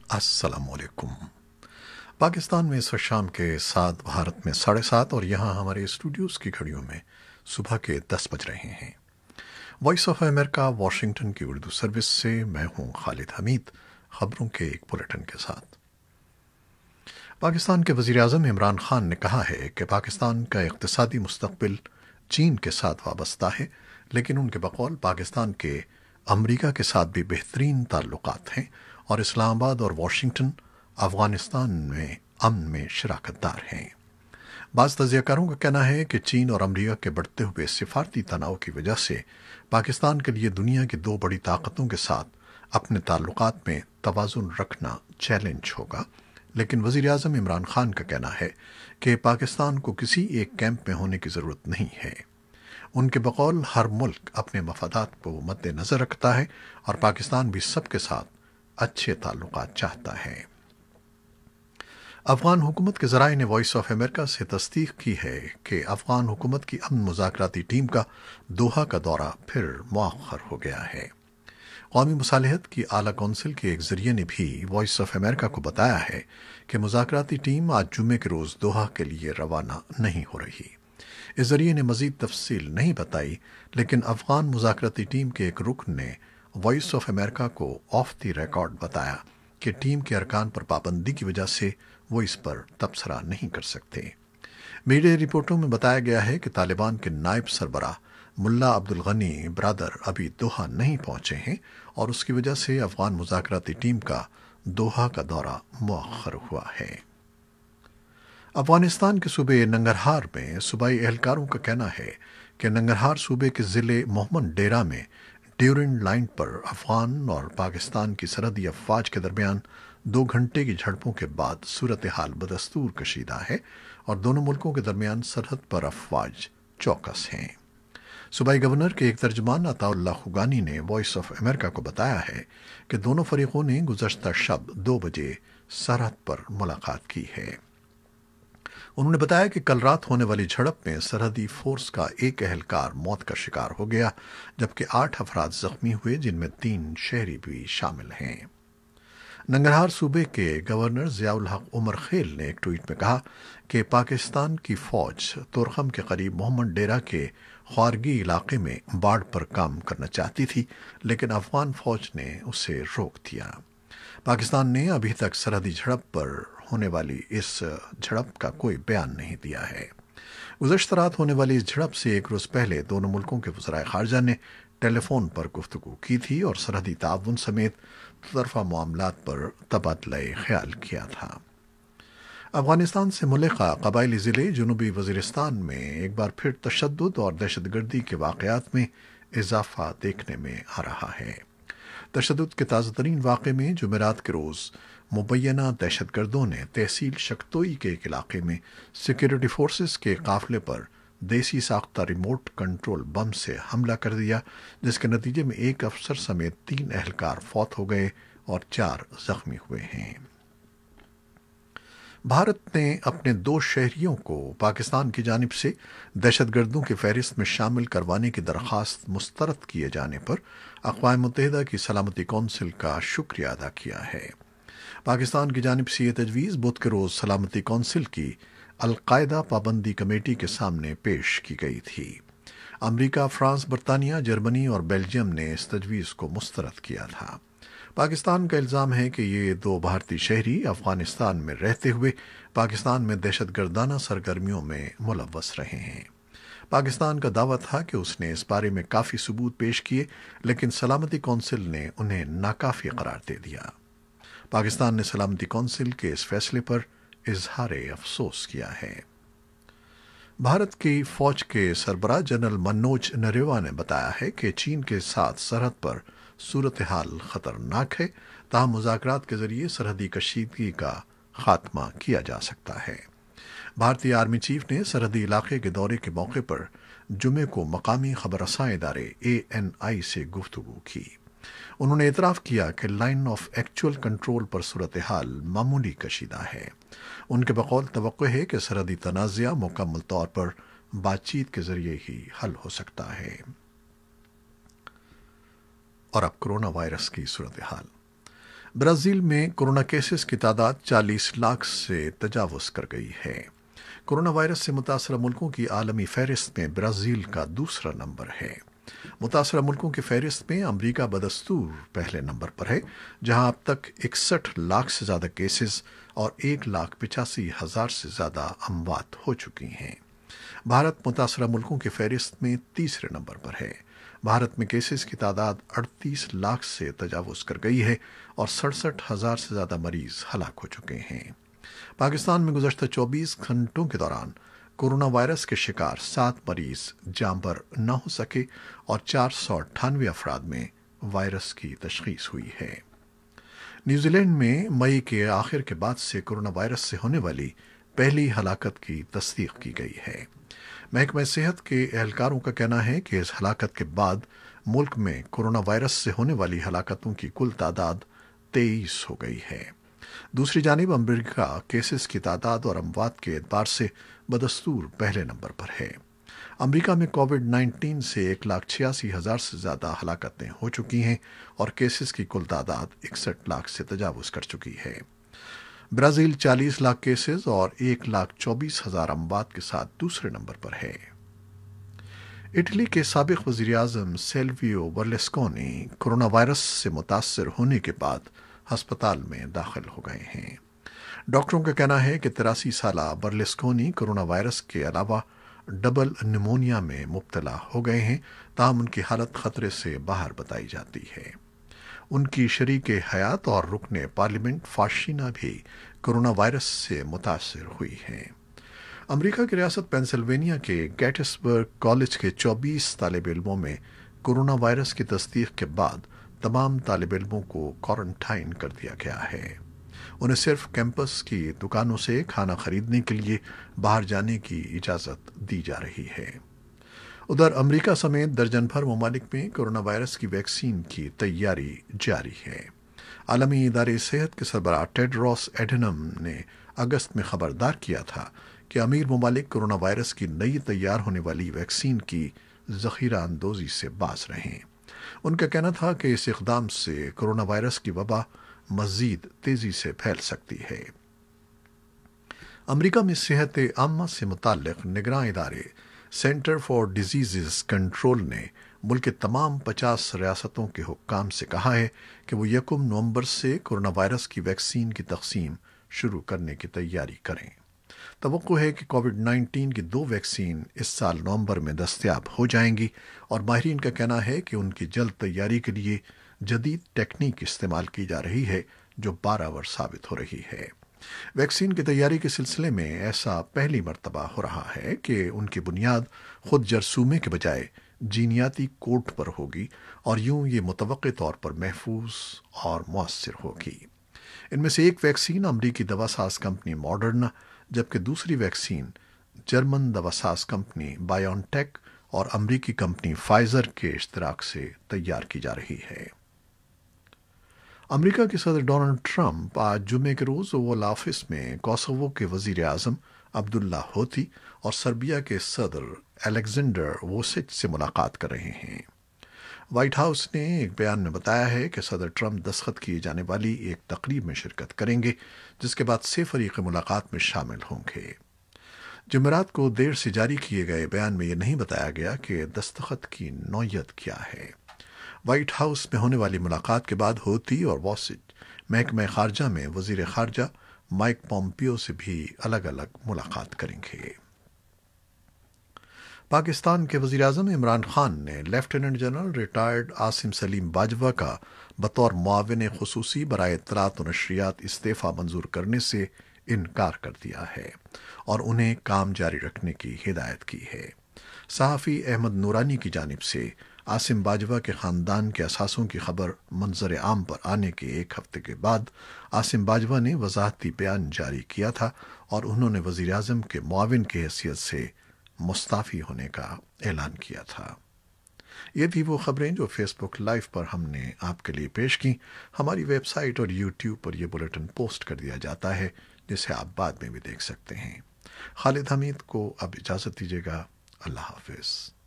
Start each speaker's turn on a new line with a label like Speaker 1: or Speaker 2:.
Speaker 1: अस्सलाम वालेकुम। पाकिस्तान में इस वक्त शाम के 7, भारत में 7:30 और यहाँ हमारे स्टूडियोज़ की घड़ियों में सुबह के 10 बज रहे हैं। वॉइस ऑफ अमेरिका वाशिंगटन की उर्दू सर्विस से मैं हूँ खालिद हमीद, खबरों के एक बुलेटिन के साथ। पाकिस्तान के वज़ीर-ए-आज़म इमरान खान ने कहा है कि पाकिस्तान का इक़्तिसादी मुस्तक़बिल चीन के साथ वाबस्ता है, लेकिन उनके बक़ौल पाकिस्तान के अमरीका के साथ भी बेहतरीन ताल्लुकात हैं और इस्लामाबाद और वाशिंगटन अफ़गानिस्तान में अमन में शराकतदार हैं। बाज़ तज़कियाकारों का कहना है कि चीन और अमरीका के बढ़ते हुए सिफारती तनाव की वजह से पाकिस्तान के लिए दुनिया की दो बड़ी ताकतों के साथ अपने ताल्लुकात में तवाज़ुन रखना चैलेंज होगा, लेकिन वज़ीर-ए-आज़म इमरान खान का कहना है कि पाकिस्तान को किसी एक कैंप में होने की ज़रूरत नहीं है। उनके बक़ौल हर मुल्क अपने मफादात को मद्देनज़र रखता है और पाकिस्तान भी सबके साथ अच्छे ताल्लुकात चाहता है। अफ़गान हुकूमत के ज़राए ने वॉइस ऑफ अमेरिका से तस्दीक की है कि अफ़गान हुकूमत की अमन मुज़ाकराती टीम का दोहा का दौरा फिर मुअख़्ख़र हो गया है। कौमी मुसालहत की आला कौंसिल के एक ज़रिए ने भी वॉइस ऑफ अमेरिका को बताया है कि मुज़ाकराती टीम आज जुम्मे के रोज़ दोहा के लिए रवाना नहीं हो रही। इस ज़रिए ने मज़ीद तफसील नहीं बताई, लेकिन अफ़गान मुज़ाकराती टीम के एक रुकन ने वॉइस ऑफ अमेरिका को ऑफ द रिकॉर्ड बताया कि टीम के अरकान पर पाबंदी की वजह से वो इस पर तबसरा नहीं कर सकते। मीडिया रिपोर्टों में बताया गया है कि तालिबान के नायब सरबराह मुल्ला अब्दुल गनी ब्रादर अभी दोहा नहीं पहुंचे हैं और उसकी वजह से अफ़गान मुज़ाकराती टीम का दोहा का दौरा मुअख़्ख़र हुआ है। अफ़गानिस्तान के सूबे नंगरहार में सूबाई एहलकारों का कहना है कि नंगरहार सूबे के ज़िले मोहम्मद डेरा में ड्यूरिंग लाइन पर अफ़गान और पाकिस्तान की सरहदी अफवाज के दरमियान 2 घंटे की झड़पों के बाद सूरत हाल बदस्तूर कशीदा है और दोनों मुल्कों के दरमियान सरहद पर अफवाज चौकस हैं। सूबाई गवर्नर के एक तर्जुमान अताउल्लाह खुगानी ने वॉइस ऑफ अमेरिका को बताया है कि दोनों फरीकों ने गुज़श्ता शब 2 बजे सरहद पर मुलाकात की है। उन्होंने बताया कि कल रात होने वाली झड़प में सरहदी फोर्स का एक एहलकार मौत का शिकार हो गया, जबकि 8 अफराद जख्मी हुए, जिनमें 3 शहरी भी शामिल हैं। नंगरहार सूबे के गवर्नर ज़ियाउल हक उमर खेल ने एक ट्वीट में कहा कि पाकिस्तान की फ़ौज तोरखम के करीब मोहम्मद डेरा के ख्वारगी इलाके में बाढ़ पर काम करना चाहती थी, लेकिन अफ़गान फ़ौज ने उसे रोक दिया। पाकिस्तान ने अभी तक सरहदी झड़प पर होने वाली इस झड़प का कोई बयान नहीं दिया है। गुज़श्ता रात होने वाली इस झड़प से एक रोज़ पहले दोनों मुल्कों के वज़राए ख़ारजा ने टेलीफोन पर गुफ्तगू की थी और सरहदी ताउन समेत तरफ़ा मामलात पर तबादला ख्याल किया था। अफ़गानिस्तान से मुल्का कबायली ज़िले जनूबी वज़ीरिस्तान में एक बार फिर तशद्दुद और दहशतगर्दी के वाक़यात में इजाफ़ा देखने में आ रहा है। तशद्दुद के ताज़ा तरीन वाक़े में जुमेरात के रोज़ मुबैना दहशतगर्दों ने तहसील शक्तोई के एक इलाके में सिक्योरिटी फोर्सेस के काफ़िले पर देसी साख्ता रिमोट कंट्रोल बम से हमला कर दिया, जिसके नतीजे में एक अफसर समेत 3 एहलकार फौत हो गए और 4 जख्मी हुए हैं। भारत ने अपने 2 शहरियों को पाकिस्तान की जानिब से दहशतगर्दों की फहरिस्त में शामिल करवाने की दरख्वास्त मुस्तरद किए जाने पर अक़वाम मुत्तहिदा की सलामती कौंसिल का शुक्रिया अदा किया है। पाकिस्तान की जानिब से ये तजवीज़ बुध के रोज़ सलामती कौंसिल की अल-कायदा पाबंदी कमेटी के सामने पेश की गई थी। अमरीका, फ्रांस, बरतानिया, जर्मनी और बेल्जियम ने इस तजवीज़ को मुस्तरद किया था। पाकिस्तान का इल्ज़ाम है कि ये 2 भारतीय शहरी अफ़गानिस्तान में रहते हुए पाकिस्तान में दहशतगर्दाना सरगर्मियों में मुलव्वस रहे हैं। पाकिस्तान का दावा था कि उसने इस बारे में काफ़ी सबूत पेश किए, लेकिन सलामती कौंसिल ने उन्हें नाकाफ़ी करार दे दिया। पाकिस्तान ने सलामती कौंसिल के इस फैसले पर इजहार अफसोस किया है। भारत की फ़ौज के सरबराह जनरल मनोज नरवणे ने बताया है कि चीन के साथ सरहद पर सूरत हाल ख़तरनाक है, ताहम मुज़ाकरात के ज़रिए सरहदी कशीदगी का खात्मा किया जा सकता है। भारतीय आर्मी चीफ ने सरहदी इलाके के दौरे के मौके पर जुमे को मकामी ख़बरसां इदारे ANI से गुफ्तगू की। उन्होंने इतराफ़ किया कि लाइन ऑफ एक्चुअल कंट्रोल पर सूरत हाल मामूली कशीदा है। उनके बक़ौल तवक्को है कि सरहदी तनाज़ा मुकम्मल तौर पर बातचीत के ज़रिए ही हल हो सकता है। और अब कोरोना वायरस की सूरत हाल। برازیل میں کورونا کیسز کی تعداد 40 لاکھ سے تجاوز کر گئی ہے۔ کورونا وائرس سے متاثرہ ملکوں کی عالمی فہرست میں برازیل کا دوسرا نمبر ہے۔ متاثرہ ملکوں کی فہرست میں امریکہ بدستور پہلے نمبر پر ہے، جہاں اب تک 61 لاکھ سے زیادہ کیسز اور 1,85,000 سے زیادہ اموات ہو چکی ہیں۔ بھارت متاثرہ ملکوں کی فہرست میں تیسرے نمبر پر ہے۔ بھارت میں کیسز کی تعداد 38 لاکھ سے تجاوز کر گئی ہے اور 67,000 سے زیادہ مریض ہلاک ہو چکے ہیں۔ پاکستان میں گزشتہ 24 گھنٹوں کے دوران کورونا وائرس کے شکار 7 مریض جاں بر نہ ہو سکے اور 498 افراد میں وائرس کی تشخیص ہوئی ہے۔ نیوزی لینڈ میں مئی کے آخر کے بعد سے کورونا وائرس سے ہونے والی پہلی ہلاکت کی تصدیق کی گئی ہے۔ محکمہ صحت کے اہلکاروں کا کہنا ہے کہ اس ہلاکت کے بعد ملک میں کورونا وائرس سے ہونے والی ہلاکتوں کی کل تعداد 23 ہو گئی ہے۔ دوسری جانب امریکہ کیسز کی تعداد اور اموات کے اعتبار سے بدستور پہلے نمبر پر ہے۔ امریکہ میں کووڈ-19 سے 1,86,000 سے زیادہ ہلاکتیں ہو چکی ہیں اور کیسز کی کل تعداد 61 لاکھ سے تجاوز کر چکی ہے۔ برازیل 40 لاکھ کیسز اور 1,24,000 اموات کے ساتھ دوسرے نمبر پر ہے۔ اٹلی کے سابق وزیر اعظم سیلویو برلسکونی کورونا وائرس سے متاثر ہونے کے بعد ہسپتال میں داخل ہو گئے ہیں۔ ڈاکٹروں کا کہنا ہے کہ 83 سالہ برلسکونی کورونا وائرس کے علاوہ ڈبل نمونیا میں مبتلا ہو گئے ہیں، تاہم ان کی حالت خطرے سے باہر بتائی جاتی ہے۔ ان کی شریک حیات اور رکن پارلیمنٹ فاشینا بھی کورونا وائرس سے متاثر ہوئی ہیں۔ امریکہ کی ریاست پینسلوینیا کے گیٹسبرگ کالج کے 24 طالب علموں میں کورونا وائرس کی تصدیق کے بعد تمام طالب علموں کو کوارنٹائن کر دیا گیا ہے۔ انہیں صرف کیمپس کی دکانوں سے کھانا خریدنے کے لیے باہر جانے کی اجازت دی جا رہی ہے۔ ادھر امریکہ سمیت درجن بھر ممالک میں کورونا وائرس کی ویکسین کی تیاری جاری ہے۔ عالمی ادارے صحت کے سربراہ ٹیڈروس ایڈھنم نے اگست میں خبردار کیا تھا کہ امیر ممالک کورونا وائرس کی نئی تیار ہونے والی ویکسین کی ذخیرہ اندوزی سے باز رہیں۔ ان کا کہنا تھا کہ اس اقدام سے کورونا وائرس کی وبا مزید تیزی سے پھیل سکتی ہے۔ امریکہ میں صحت عامہ سے متعلق نگراں ادارے سینٹر فار ڈیزیزز کنٹرول نے ملک کے تمام 50 ریاستوں کے حکام سے کہا ہے کہ وہ 1 نومبر سے کورونا وائرس کی ویکسین کی تقسیم شروع کرنے کی تیاری کریں۔ توقع ہے کہ کووڈ-19 کی 2 ویکسین اس سال نومبر میں دستیاب ہو جائیں گی اور ماہرین کا کہنا ہے کہ ان کی جلد تیاری کے لیے جدید ٹیکنیک استعمال کی جا رہی ہے جو باراور ثابت ہو رہی ہے۔ ویکسین کی تیاری کے سلسلے میں ایسا پہلی مرتبہ ہو رہا ہے کہ ان کی بنیاد خود جرثومے کے بجائے جینیاتی کوڈ پر ہوگی اور یوں یہ متوقع طور پر محفوظ اور مؤثر ہوگی۔ ان میں سے ایک ویکسین امریکی دواساز کمپنی ماڈرنا، جبکہ دوسری ویکسین جرمن دواساز کمپنی بایون ٹیک اور امریکی کمپنی فائزر کے اشتراک سے تیار کی جا رہی ہے۔ امریکہ کے صدر ڈونلڈ ٹرمپ آج جمعے کے روز اوول آفس میں کوسوو کے وزیر اعظم عبداللہ ہوتی اور سربیا کے صدر الیگزینڈر ووسچ سے ملاقات کر رہے ہیں۔ وائٹ ہاؤس نے ایک بیان میں بتایا ہے کہ صدر ٹرمپ دستخط کیے جانے والی ایک تقریب میں شرکت کریں گے، جس کے بعد 6 فریق ملاقات میں شامل ہوں گے۔ جمعرات کو دیر سے جاری کیے گئے بیان میں یہ نہیں بتایا گیا کہ دستخط کی نوعیت کیا ہے۔ وائٹ ہاؤس میں ہونے والی ملاقات کے بعد ہوتی اور واسچ محکمہ خارجہ میں وزیر خارجہ مائک پومپیو سے بھی الگ الگ ملاقات کریں گے۔ پاکستان کے وزیر اعظم عمران خان نے lieutenant general retired Asim Saleem Bajwa کا بطور معاون خصوصی برائے اطلاعات و نشریات استعفیٰ منظور کرنے سے انکار کر دیا ہے اور انہیں کام جاری رکھنے کی ہدایت کی ہے۔ صحافی احمد نورانی کی جانب سے عاصم باجوہ کے خاندان کے اثاثوں کی خبر منظر عام پر آنے کے 1 ہفتے کے بعد عاصم باجوہ نے وضاحتی بیان جاری کیا تھا اور انہوں نے وزیر اعظم کے معاون کی حیثیت سے مستعفی ہونے کا اعلان کیا تھا۔ یہ تھی وہ خبریں جو فیس بک لائیو پر ہم نے آپ کے لیے پیش کی۔ ہماری ویب سائٹ اور یوٹیوب پر یہ بلیٹن پوسٹ کر دیا جاتا ہے، جسے آپ بعد میں بھی دیکھ سکتے ہیں۔ خالد حمید کو اب اجازت دیجیے گا۔ اللہ حافظ۔